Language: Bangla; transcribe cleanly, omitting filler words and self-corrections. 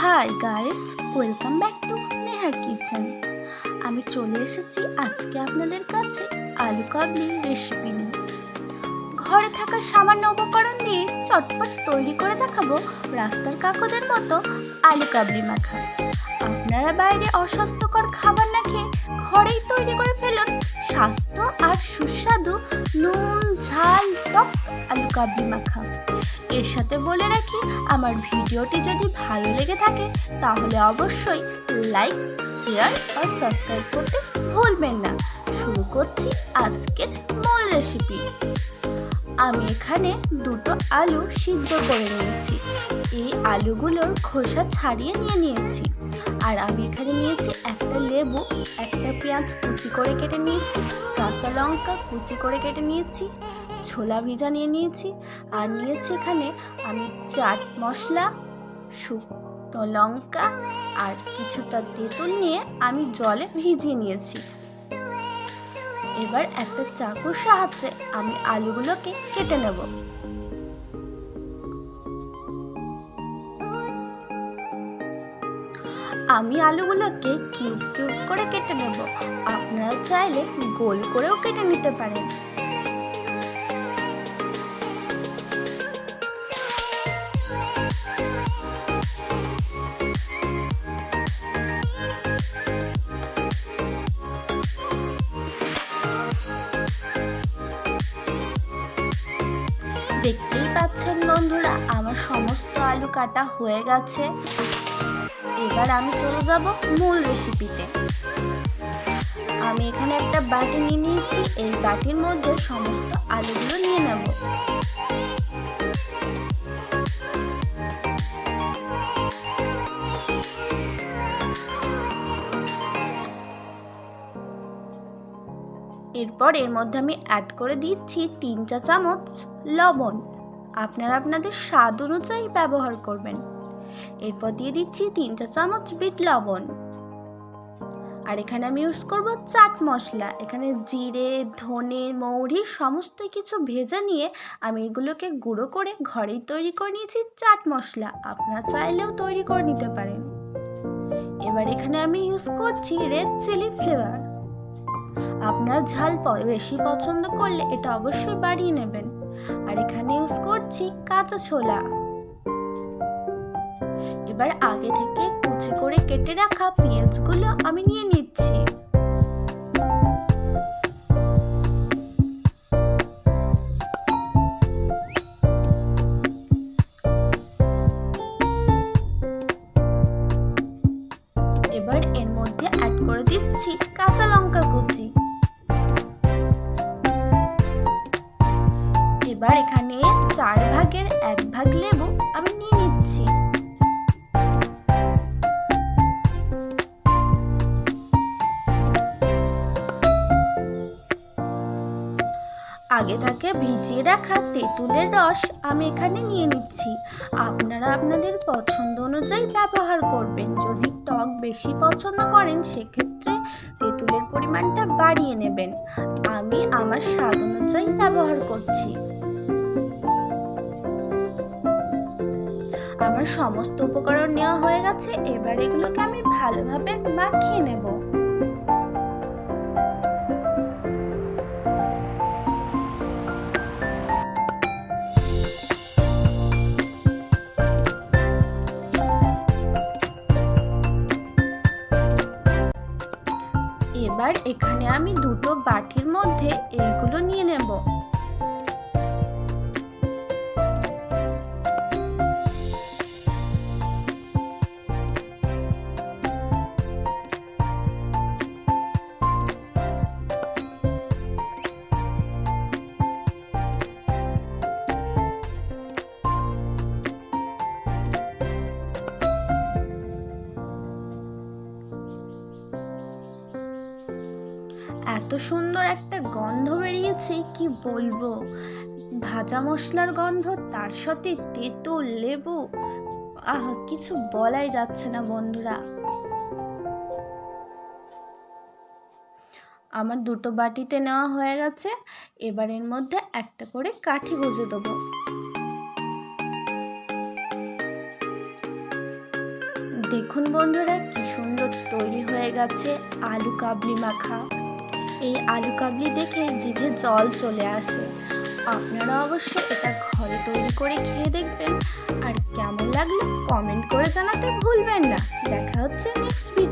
Hi guys, welcome back to Neha kitchen. আমি চলে এসেছি আজকে আপনাদের কাছে আলু কাবলি রেসিপি নিয়ে। ঘরে থাকা সামান্য উপকরণ দিয়ে চটপট তৈরি করে দেখাবো রাস্তার কাকুদের মতো আলু কাবলি মাখা। আপনারা বাইরে অস্বাস্থ্যকর খাবার না খেয়ে ঘরেই তৈরি করে ফেলুন স্বাস্থ্য আর সুস্বাদু নুন ঝাল টক আলু কাবলি মাখা। এর সাথে বলে রাখি, আমার ভিডিওটি যদি ভালো লেগে থাকে তাহলে অবশ্যই লাইক, শেয়ার আর সাবস্ক্রাইব করতে ভুলবেন না। শুরু করছি আজকের মূল রেসিপি। আমি এখানে দুটো আলু সিদ্ধ করে নিয়েছি। এই আলুগুলোর খোসা ছাড়িয়ে নিয়েছি। আর আমি এখানে নিয়েছি একটা লেবু, একটা পেঁয়াজ কুচি করে কেটে নিয়েছি, কাঁচা লঙ্কা কুচি করে কেটে নিয়েছি, ছোলা ভিজা নিয়েছি, আর নিয়েছি এখানে আমি চাট মশলা, শুকনো লঙ্কা আর কিছুটা তেঁতুল নিয়ে আমি জলে ভিজিয়ে নিয়েছি। এবার একটা চাকুর সাহায্যে আমি আলুগুলোকে কেটে নেব। আমি আলুগুলোকে কিউব কিউব করে কেটে নেব। আপনারা চাইলে গোল করেও কেটে নিতে পারেন। দেখতেই পাচ্ছেন বন্ধুরা, আমার সমস্ত আলু কাটা হয়ে গেছে। এবার আমি চলে যাব মূল রেসিপিতে। আমি এখানে একটা বাটি নিয়েছি। এই বাটির মধ্যে সমস্ত আলুগুলো নিয়ে নেব। এরপর এর মধ্যে আমি অ্যাড করে দিচ্ছি 3 চা চামচ লবণ। আপনারা আপনাদের স্বাদ অনুযায়ী ব্যবহার করবেন। এরপর দিয়ে দিচ্ছি 3 চা চামচ বিট লবণ। আর এখানে আমি ইউজ করব চাট মশলা। এখানে জিরে, ধনে, মৌরি সমস্ত কিছু ভেজে নিয়ে আমি এগুলোকে গুঁড়ো করে ঘরেই তৈরি করে নিয়েছি চাট মশলা। আপনারা চাইলেও তৈরি করে নিতে পারেন। এবার এখানে আমি ইউজ করছি রেড চিলি ফ্লেভার। আপনারা ঝাল বেশি পছন্দ করলে এটা অবশ্যই বাড়িয়ে নেবেন। আর এখানে ইউজ করছি কাঁচা ছোলা। এবার আগে থেকে কুচি করে কেটে রাখা পেঁয়াজগুলো আমি নিয়ে নিচ্ছি। এবার এর মধ্যে অ্যাড করে দিচ্ছি কাঁচা লঙ্কা কুচি। এবার এখানে 4 ভাগের 1 ভাগ লেবু আমি নিয়ে নিচ্ছি। আগে থেকে ভিজিয়ে রাখা তেঁতুলের রস আমি এখানে নিয়ে নিচ্ছি। আপনারা আপনাদের পছন্দ অনুযায়ী ব্যবহার করবেন। যদি টক বেশি পছন্দ করেন সেক্ষেত্রে তেঁতুলের পরিমাণটা বাড়িয়ে নেবেন। আমি আমার স্বাদ অনুযায়ী ব্যবহার করছি। আমার সমস্ত উপকরণ নেওয়া হয়ে গেছে। এবার এগুলোকে আমি ভালোভাবে মাখিয়ে নেব। এবার এখানে আমি দুটো বাটির মধ্যে এইগুলো নিয়ে নেব। এত সুন্দর একটা গন্ধ বেরিয়েছে কি বলবো। ভাজা মশলার গন্ধ, তার সাথে তেঁতুল, লেবু, কিছু বলাই যাচ্ছে না বন্ধুরা। আমার দুটো বাটিতে নেওয়া হয়ে গেছে। এবার এর মধ্যে একটা করে কাঠি গুঁজে দেবো। দেখুন বন্ধুরা, কি সুন্দর তৈরি হয়ে গেছে আলু কাবলি মাখা। এই আলু কাবলি দেখে জিভে জল চলে আসে। আপনারা অবশ্যই এটা ঘরে তৈরি করে খেয়ে দেখবেন, আর কেমন লাগলো কমেন্ট করে জানাতে ভুলবেন না। দেখা হচ্ছে নেক্সট ভিডিও।